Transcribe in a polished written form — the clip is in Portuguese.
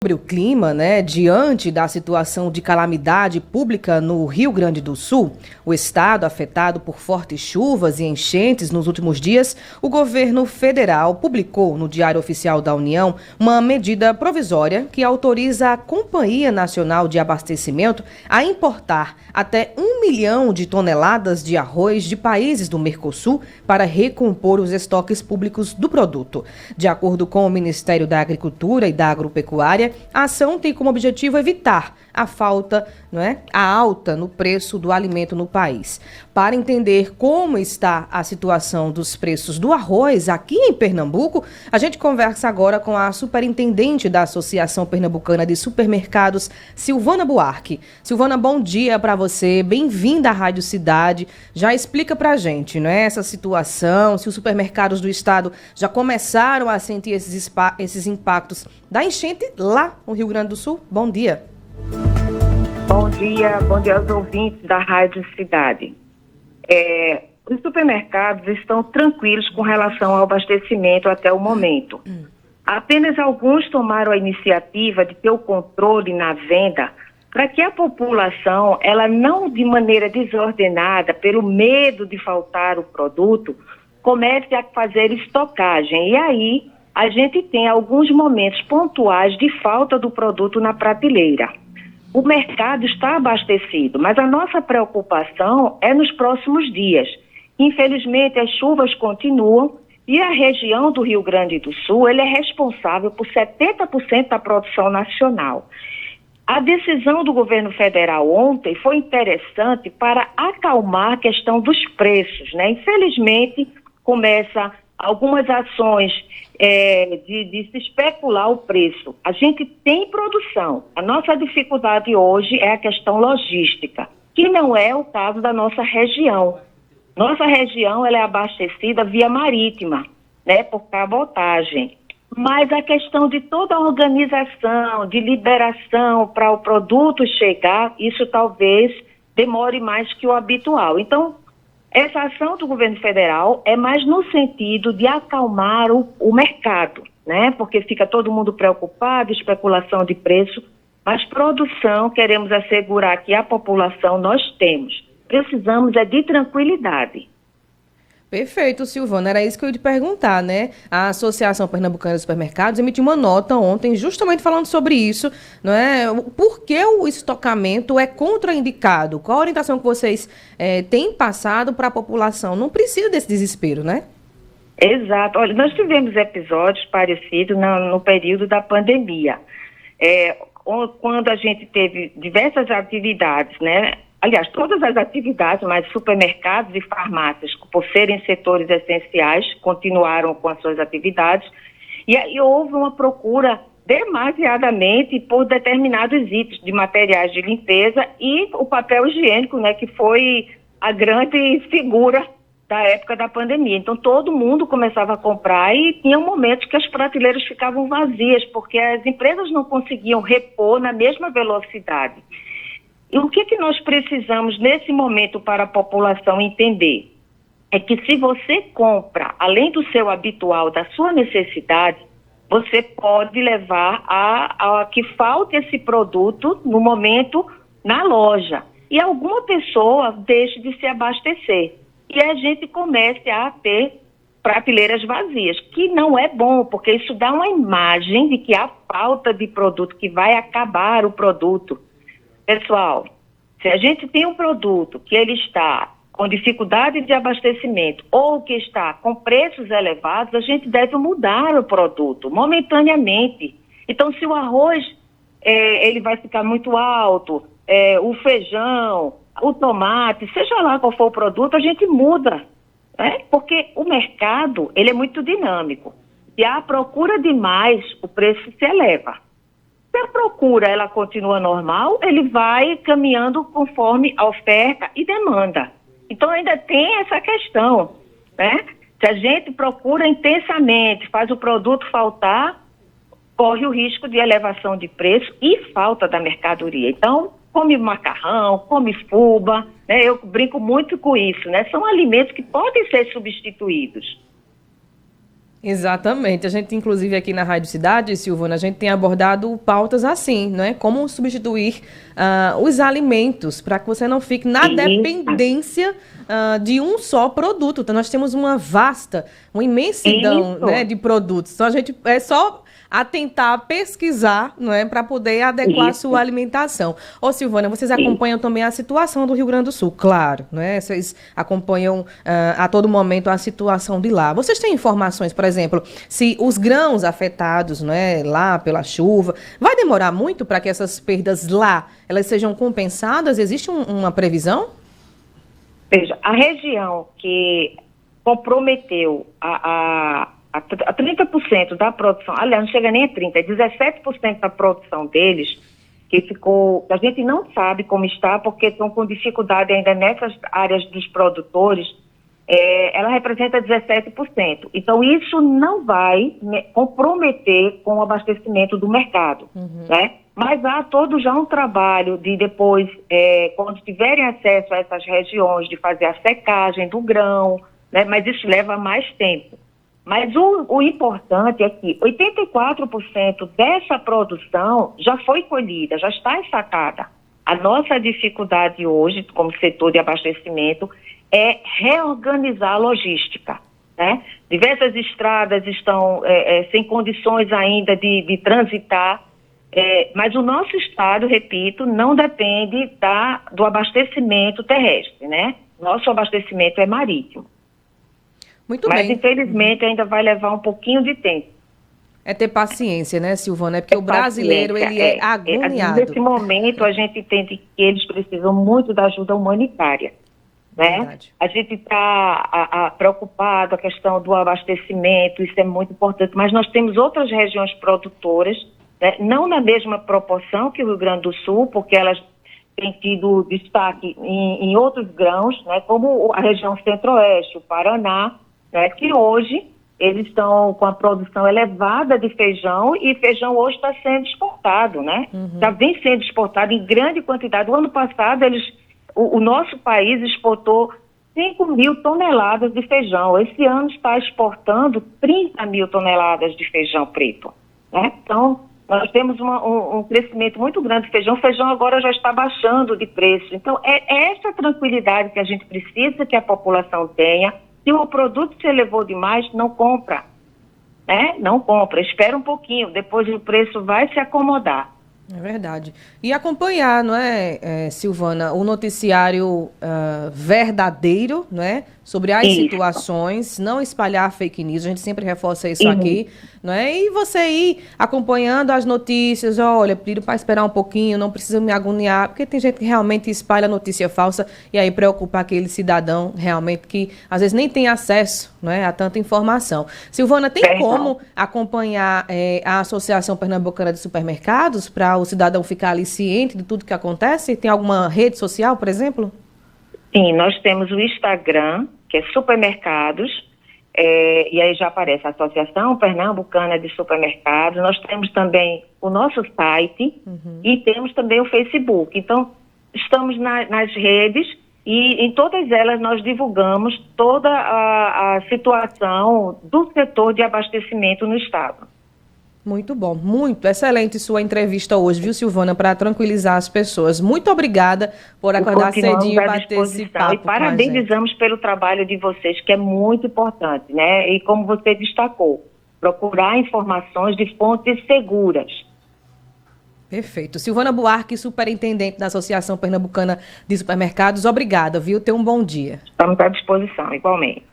Sobre o clima, né? Diante da situação de calamidade pública no Rio Grande do Sul, o estado afetado por fortes chuvas e enchentes nos últimos dias, o governo federal publicou no Diário Oficial da União uma medida provisória que autoriza a Companhia Nacional de Abastecimento a importar até 1 milhão de toneladas de arroz de países do Mercosul para recompor os estoques públicos do produto. De acordo com o Ministério da Agricultura e da Agropecuária, a ação tem como objetivo evitar a alta no preço do alimento no país. Para entender como está a situação dos preços do arroz aqui em Pernambuco, a gente conversa agora com a superintendente da Associação Pernambucana de Supermercados, Silvana Buarque. Silvana, bom dia para você, bem-vinda à Rádio Cidade. Já explica para a gente, essa situação, se os supermercados do estado já começaram a sentir esses impactos da enchente lá no Rio Grande do Sul. Bom dia. Bom dia aos ouvintes da Rádio Cidade. Os supermercados estão tranquilos com relação ao abastecimento até o momento. Apenas alguns tomaram a iniciativa de ter o controle na venda para que a população, ela não de maneira desordenada, pelo medo de faltar o produto, comece a fazer estocagem. E aí a gente tem alguns momentos pontuais de falta do produto na prateleira. O mercado está abastecido, mas a nossa preocupação é nos próximos dias. Infelizmente, as chuvas continuam e a região do Rio Grande do Sul, ele é responsável por 70% da produção nacional. A decisão do governo federal ontem foi interessante para acalmar a questão dos preços, né? Infelizmente, começa algumas ações de se especular o preço. A gente tem produção. A nossa dificuldade hoje é a questão logística, que não é o caso da nossa região. Nossa região ela é abastecida via marítima, né, por cabotagem. Mas a questão de toda a organização, de liberação para o produto chegar, isso talvez demore mais que o habitual. Então, essa ação do governo federal é mais no sentido de acalmar o mercado, né? Porque fica todo mundo preocupado, especulação de preço, mas produção, queremos assegurar que a população nós temos. Precisamos de tranquilidade. Perfeito, Silvana. Era isso que eu ia te perguntar, né? A Associação Pernambucana de Supermercados emitiu uma nota ontem justamente falando sobre isso, não é? Por que o estocamento é contraindicado? Qual a orientação que vocês têm passado para a população? Não precisa desse desespero, né? Exato. Olha, nós tivemos episódios parecidos no período da pandemia. Quando a gente teve diversas atividades, né? Aliás, todas as atividades, mas supermercados e farmácias, por serem setores essenciais, continuaram com as suas atividades. E aí houve uma procura demasiadamente por determinados itens de materiais de limpeza e o papel higiênico, né, que foi a grande figura da época da pandemia. Então, todo mundo começava a comprar e tinha momentos que as prateleiras ficavam vazias, porque as empresas não conseguiam repor na mesma velocidade. E o que nós precisamos nesse momento para a população entender? É que se você compra, além do seu habitual, da sua necessidade, você pode levar a que falte esse produto no momento na loja. E alguma pessoa deixe de se abastecer. E a gente comece a ter prateleiras vazias, que não é bom, porque isso dá uma imagem de que há falta de produto, que vai acabar o produto. Pessoal, se a gente tem um produto que ele está com dificuldade de abastecimento ou que está com preços elevados, a gente deve mudar o produto momentaneamente. Então, se o arroz ele vai ficar muito alto, o feijão, o tomate, seja lá qual for o produto, a gente muda, né? Porque o mercado ele é muito dinâmico. Se há procura demais, o preço se eleva. Se a procura ela continua normal, ele vai caminhando conforme a oferta e demanda. Então ainda tem essa questão, né? Se a gente procura intensamente, faz o produto faltar, corre o risco de elevação de preço e falta da mercadoria. Então, come macarrão, come fubá, né? Eu brinco muito com isso, né? São alimentos que podem ser substituídos. Exatamente. A gente, inclusive, aqui na Rádio Cidade, Silvana, a gente tem abordado pautas assim, não é? Como substituir os alimentos para que você não fique na dependência de um só produto. Então, nós temos uma imensidão, né, de produtos. Então, a gente é só atentar, pesquisar, não é, para poder adequar a sua alimentação. Ô, Silvana, vocês acompanham também a situação do Rio Grande do Sul, claro, não é? Vocês acompanham a todo momento a situação de lá. Vocês têm informações, por exemplo, se os grãos afetados, não é, lá pela chuva, vai demorar muito para que essas perdas lá, elas sejam compensadas? Existe uma previsão? Veja, a região que comprometeu a 30% da produção, aliás, não chega nem a 30%, é 17% da produção deles, que ficou, a gente não sabe como está, porque estão com dificuldade ainda nessas áreas dos produtores, ela representa 17%. Então, isso não vai comprometer com o abastecimento do mercado, né? Mas há todo já um trabalho de depois, quando tiverem acesso a essas regiões, de fazer a secagem do grão, né? Mas isso leva mais tempo. Mas o importante é que 84% dessa produção já foi colhida, já está ensacada. A nossa dificuldade hoje, como setor de abastecimento, é reorganizar a logística, né? Diversas estradas estão sem condições ainda de transitar, mas o nosso estado, repito, não depende do abastecimento terrestre, né? Nosso abastecimento é marítimo. Muito Mas, bem. Infelizmente, ainda vai levar um pouquinho de tempo. É ter paciência, né, Silvana? É porque o brasileiro, ele é agoniado. Nesse momento, a gente entende que eles precisam muito da ajuda humanitária, né? Verdade. A gente está preocupado com a questão do abastecimento, isso é muito importante, mas nós temos outras regiões produtoras, né, não na mesma proporção que o Rio Grande do Sul, porque elas têm tido destaque em outros grãos, né, como a região centro-oeste, o Paraná, né, que hoje eles estão com a produção elevada de feijão e feijão hoje está sendo exportado, né? Já vem sendo exportado em grande quantidade. O ano passado, o nosso país exportou 5 mil toneladas de feijão. Esse ano está exportando 30 mil toneladas de feijão preto, né? Então, nós temos um crescimento muito grande de feijão. O feijão agora já está baixando de preço. Então, é essa tranquilidade que a gente precisa que a população tenha. Se o produto se elevou demais, não compra, né? Não compra, espera um pouquinho, depois o preço vai se acomodar. É verdade. E acompanhar, não é, Silvana, o noticiário verdadeiro, não é? Sobre as situações, não espalhar fake news, a gente sempre reforça isso aqui, não é? E você ir acompanhando as notícias, olha, pedido para esperar um pouquinho, não precisa me agoniar, porque tem gente que realmente espalha notícia falsa e aí preocupa aquele cidadão realmente que às vezes nem tem acesso, não é, a tanta informação. Silvana, tem como acompanhar a Associação Pernambucana de Supermercados para o cidadão ficar ali ciente de tudo que acontece? Tem alguma rede social, por exemplo? Sim, nós temos o Instagram, que é Supermercados, e aí já aparece a Associação Pernambucana de Supermercados. Nós temos também o nosso site e temos também o Facebook. Então, estamos nas redes e em todas elas nós divulgamos toda a situação do setor de abastecimento no estado. Muito bom, muito excelente sua entrevista hoje, viu, Silvana, para tranquilizar as pessoas. Muito obrigada por acordar cedinho e bater esse papo. E parabenizamos pelo trabalho de vocês, que é muito importante, né? E como você destacou, procurar informações de fontes seguras. Perfeito. Silvana Buarque, superintendente da Associação Pernambucana de Supermercados, obrigada, viu? Tenha um bom dia. Estamos à disposição, igualmente.